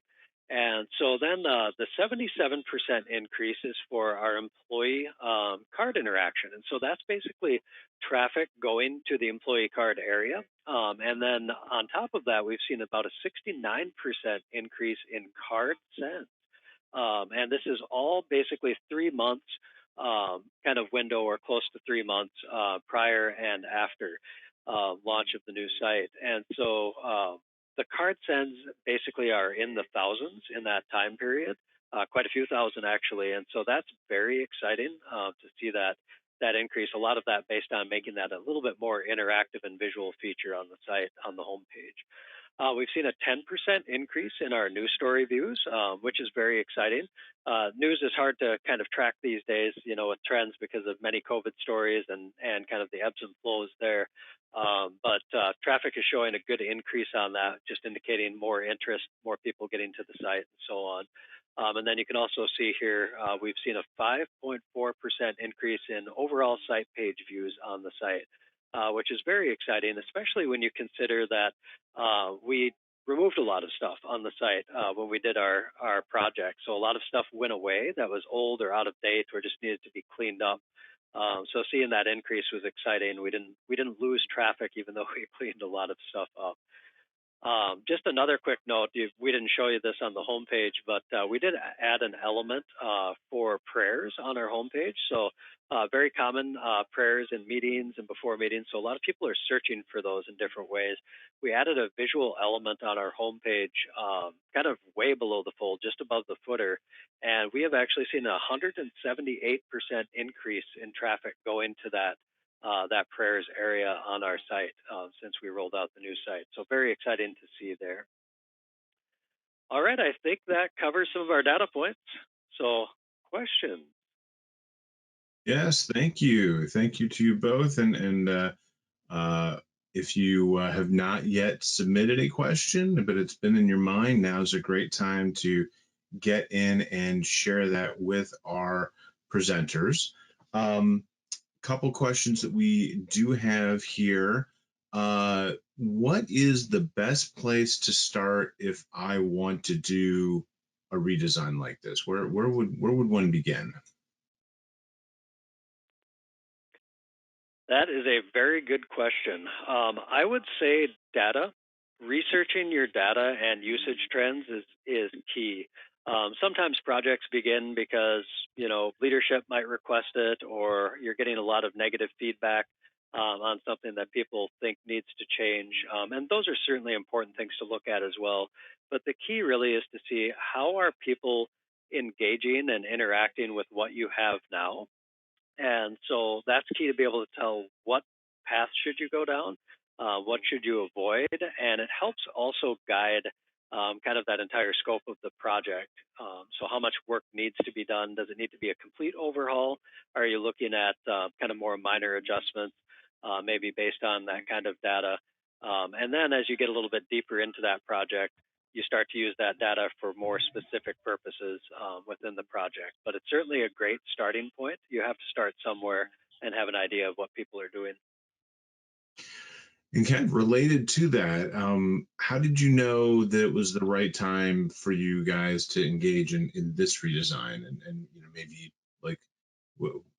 Speaker 4: And so then the 77% increase is for our employee card interaction. And so that's basically traffic going to the employee card area. And then on top of that, we've seen about a 69% increase in card sends. And this is all basically 3 months kind of window, or close to 3 months prior and after launch of the new site. And so the card sends basically are in the thousands in that time period, quite a few thousand actually. And so that's very exciting to see that increase. A lot of that based on making that a little bit more interactive and visual feature on the site, on the homepage. We've seen a 10% increase in our news story views, which is very exciting. News is hard to kind of track these days, with trends because of many COVID stories and kind of the ebbs and flows there. But traffic is showing a good increase on that, just indicating more interest, more people getting to the site, and so on. And then you can also see here, we've seen a 5.4% increase in overall site page views on the site, which is very exciting, especially when you consider that we removed a lot of stuff on the site when we did our project. So a lot of stuff went away that was old or out of date or just needed to be cleaned up. So seeing that increase was exciting. We didn't lose traffic, even though we cleaned a lot of stuff up. Just another quick note, we didn't show you this on the homepage, but we did add an element for prayers on our homepage. So very common prayers in meetings and before meetings. So a lot of people are searching for those in different ways. We added a visual element on our homepage, kind of way below the fold, just above the footer. And we have actually seen a 178% increase in traffic going to that prayers area on our site since we rolled out the new site. So very exciting to see there. All right, I think that covers some of our data points. So questions?
Speaker 2: Yes, thank you. Thank you to you both. And if you have not yet submitted a question, but it's been in your mind, now's a great time to get in and share that with our presenters. Couple questions that we do have here. What is the best place to start if I want to do a redesign like this? Where would one begin?
Speaker 4: That is a very good question. I would say data. Researching your data and usage trends is key. Sometimes projects begin because leadership might request it, or you're getting a lot of negative feedback on something that people think needs to change. And those are certainly important things to look at as well. But the key really is to see, how are people engaging and interacting with what you have now. And so that's key to be able to tell what path should you go down, what should you avoid, and it helps also guide kind of that entire scope of the project. So how much work needs to be done? Does it need to be a complete overhaul? Are you looking at kind of more minor adjustments, maybe based on that kind of data? And then as you get a little bit deeper into that project, you start to use that data for more specific purposes within the project. But it's certainly a great starting point. You have to start somewhere and have an idea of what people are doing.
Speaker 2: And kind of related to that, how did you know that it was the right time for you guys to engage in this redesign? And maybe like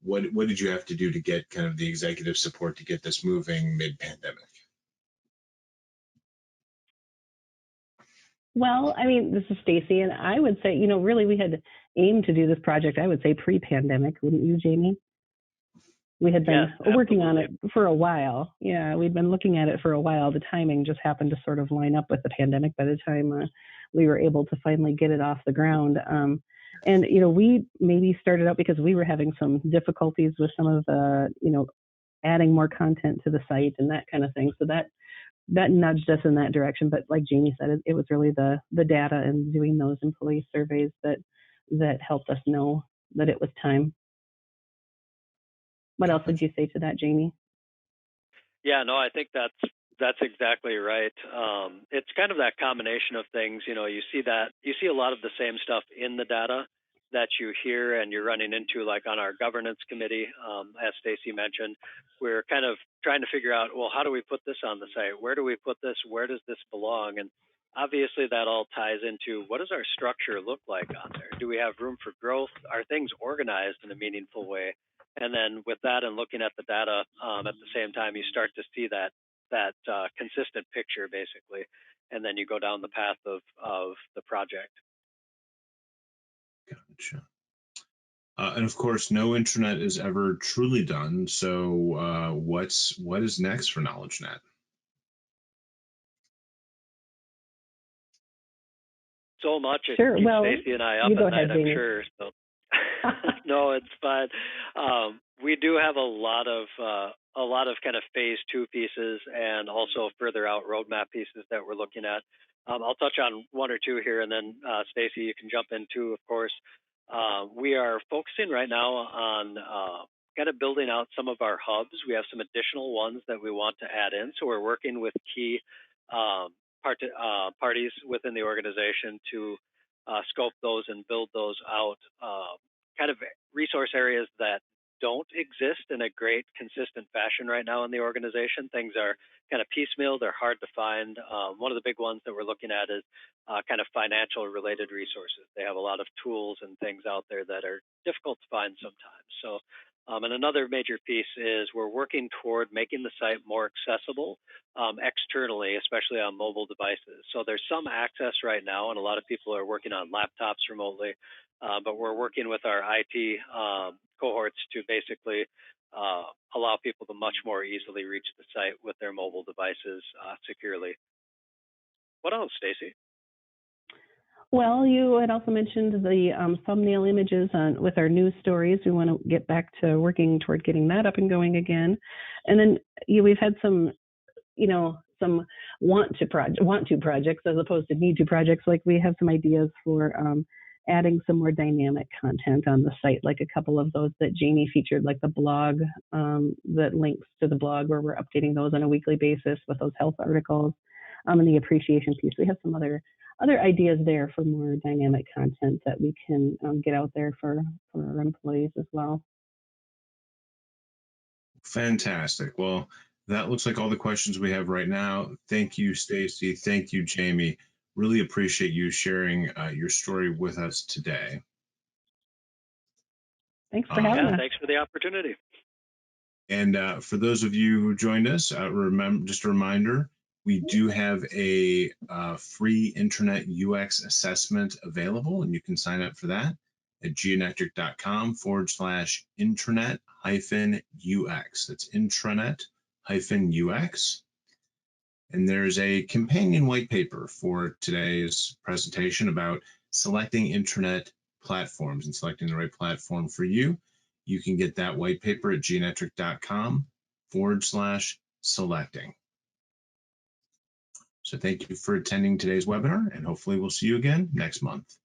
Speaker 2: what did you have to do to get kind of the executive support to get this moving mid-pandemic?
Speaker 3: Well, I mean, this is Stacy, and I would say, really we had aimed to do this project, I would say pre-pandemic, wouldn't you, Jamie? We had been working on it for a while. Yeah, we'd been looking at it for a while. The timing just happened to sort of line up with the pandemic by the time we were able to finally get it off the ground. And, we maybe started out because we were having some difficulties with some of the, adding more content to the site and that kind of thing. So that nudged us in that direction. But like Jamie said, it was really the data and doing those employee surveys that helped us know that it was time. What else would you say to that, Jamie?
Speaker 4: Yeah, no, I think that's exactly right. It's kind of that combination of things. You see a lot of the same stuff in the data that you hear and you're running into, like on our governance committee, as Stacy mentioned. We're kind of trying to figure out, well, how do we put this on the site? Where do we put this? Where does this belong? And obviously that all ties into, what does our structure look like on there? Do we have room for growth? Are things organized in a meaningful way? And then with that and looking at the data at the same time, you start to see that consistent picture, basically, and then you go down the path of the project.
Speaker 2: Gotcha. And of course, no intranet is ever truly done. So what is next for KnowledgeNet?
Speaker 4: So much. It
Speaker 3: Sure.
Speaker 4: keeps
Speaker 3: Well,
Speaker 4: Stacy and I up
Speaker 3: you go
Speaker 4: at
Speaker 3: ahead,
Speaker 4: night, I'm
Speaker 3: Jamie.
Speaker 4: sure. So no, it's fine. We do have a lot of kind of phase 2 pieces and also further out roadmap pieces that we're looking at. I'll touch on one or two here, and then Stacy, you can jump in too, of course. We are focusing right now on kind of building out some of our hubs. We have some additional ones that we want to add in, so we're working with key parties within the organization to scope those and build those out. Kind of resource areas that don't exist in a great consistent fashion right now in the organization. Things are kind of piecemeal, they're hard to find. One of the big ones that we're looking at is kind of financial related resources. They have a lot of tools and things out there that are difficult to find sometimes. So, and another major piece is we're working toward making the site more accessible externally, especially on mobile devices. So there's some access right now, and a lot of people are working on laptops remotely. But we're working with our IT cohorts to basically allow people to much more easily reach the site with their mobile devices securely. What else, Stacy?
Speaker 3: Well, you had also mentioned the thumbnail images with our news stories. We want to get back to working toward getting that up and going again. And then we've had some want to projects as opposed to need to projects. Like we have some ideas for adding some more dynamic content on the site, like a couple of those that Jamie featured, like the blog that links to the blog where we're updating those on a weekly basis with those health articles, and the appreciation piece. We have some other ideas there for more dynamic content that we can get out there for our employees as well.
Speaker 2: Fantastic. Well, that looks like all the questions we have right now. Thank you, Stacy. Thank you, Jamie. Really appreciate you sharing your story with us today.
Speaker 3: Thanks for having us.
Speaker 4: Thanks for the opportunity.
Speaker 2: And for those of you who joined us, remember, just a reminder, we do have a free Intranet UX assessment available, and you can sign up for that at geonetric.com/intranet-UX. That's intranet-UX. And there's a companion white paper for today's presentation about selecting intranet platforms and selecting the right platform for you. You can get that white paper at geonetric.com/selecting. So thank you for attending today's webinar, and hopefully we'll see you again next month.